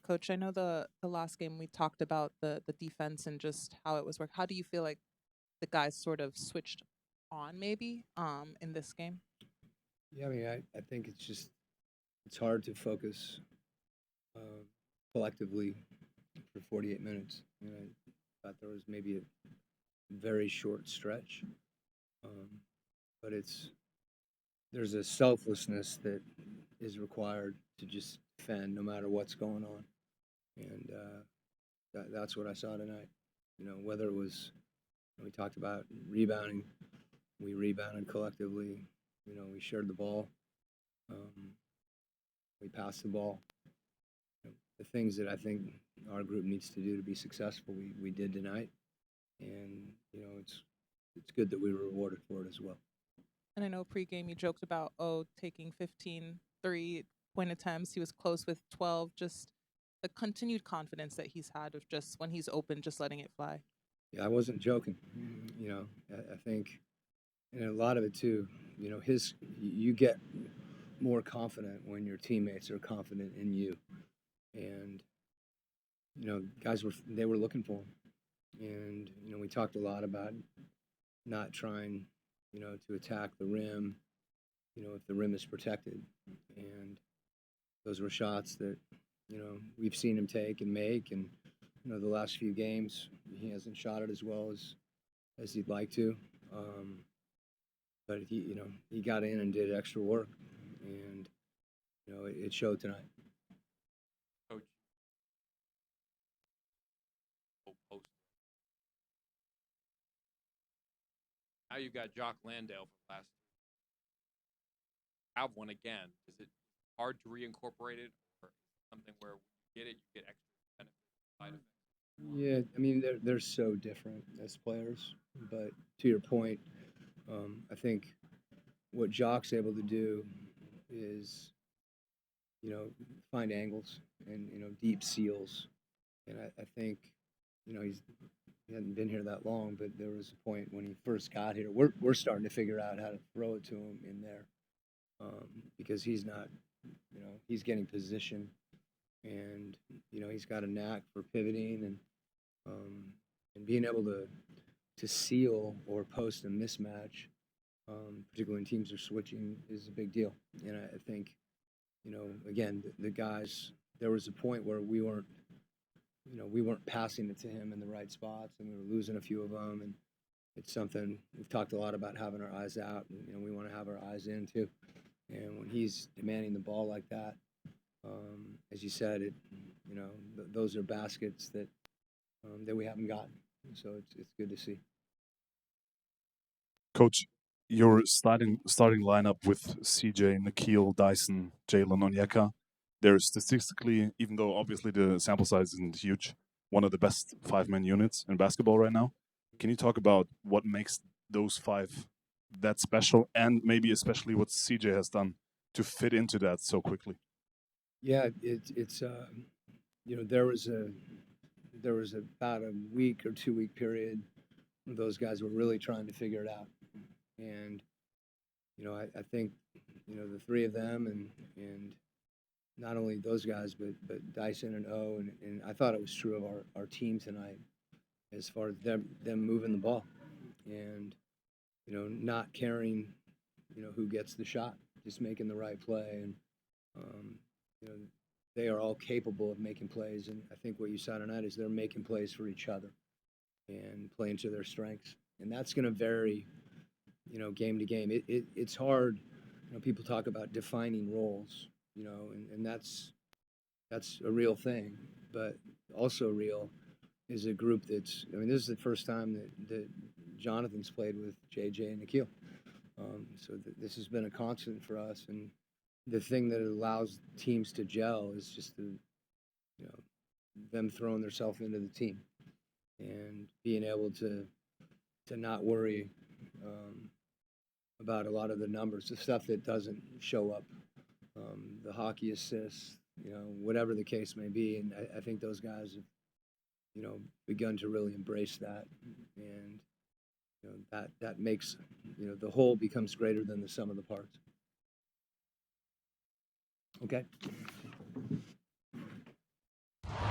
Coach, I know the last game we talked about the defense and just how it was work. How do you feel like the guys sort of switched on maybe in this game? Yeah, I mean, I think it's hard to focus uh, collectively for 48 minutes. You know, I thought there was maybe a very short stretch, um, but there's a selflessness that is required to just defend no matter what's going on, and that's what I saw tonight. You know, whether it was we talked about rebounding, we rebounded collectively. You know, we shared the ball, um, we passed the ball. You know, the things that I think our group needs to do to be successful, we did tonight, and you know, it's good that we were rewarded for it as well. And I know pregame you joked about taking 15 3-point attempts. He was close with 12. Just the continued confidence that he's had of just when he's open, just letting it fly. Yeah, I wasn't joking. You know, I think, and a lot of it too. You know, you get more confident when your teammates are confident in you, and you know, guys were looking for him, and you know, we talked a lot about not trying, you know, to attack the rim, you know, if the rim is protected, and those were shots that you know we've seen him take and make, and you know, the last few games he hasn't shot it as well as he'd like to. Um, but you know, he got in and did extra work, and you know, it showed tonight. Coach, post. Now you've got Jock Landale for the last. Have one again. Is it hard to reincorporate it, or something where you get extra benefit side effects? Yeah, I mean they're so different as players, but to your point, I think what Jock's able to do is you know find angles and you know deep seals, and I think you know he hadn't been here that long, but there was a point when he first got here. We're starting to figure out how to throw it to him in there because he's not, you know, he's getting position, and you know he's got a knack for pivoting um, and being able to seal or post a mismatch, particularly when teams are switching, is a big deal. And I think, you know, again, the guys, there was a point where we weren't passing it to him in the right spots, and we were losing a few of them. And it's something we've talked a lot about having our eyes out, and you know, we want to have our eyes in too. And when he's demanding the ball like that, as you said, you know, those are baskets that we haven't gotten. So it's good to see. Coach, your starting lineup with CJ, Nikhil, Dyson, Jalen, Onyeka, they're statistically, even though obviously the sample size isn't huge, one of the best 5-man units in basketball right now. Can you talk about what makes those five that special, and maybe especially what CJ has done to fit into that so quickly? Yeah, it's you know there was about a week or 2 week period where those guys were really trying to figure it out, and you know I think you know the three of them and not only those guys but Dyson and O and I thought it was true of our team tonight as far as them moving the ball and you know not caring you know who gets the shot, just making the right play and um, you know they are all capable of making plays, and I think what you saw tonight is they're making plays for each other and playing to their strengths, and that's going to vary, you know, game to game. It's hard. You know, people talk about defining roles, you know, and that's a real thing, but also real is a group that's. I mean, this is the first time that Jonathan's played with JJ and Nikhil, so this has been a constant for us, and the thing that allows teams to gel is just the you know them throwing themselves into the team and being able to not worry about a lot of the numbers, the stuff that doesn't show up, the hockey assists, you know, whatever the case may be. And I think those guys have, you know, begun to really embrace that, and you know that makes you know the whole becomes greater than the sum of the parts. Okay.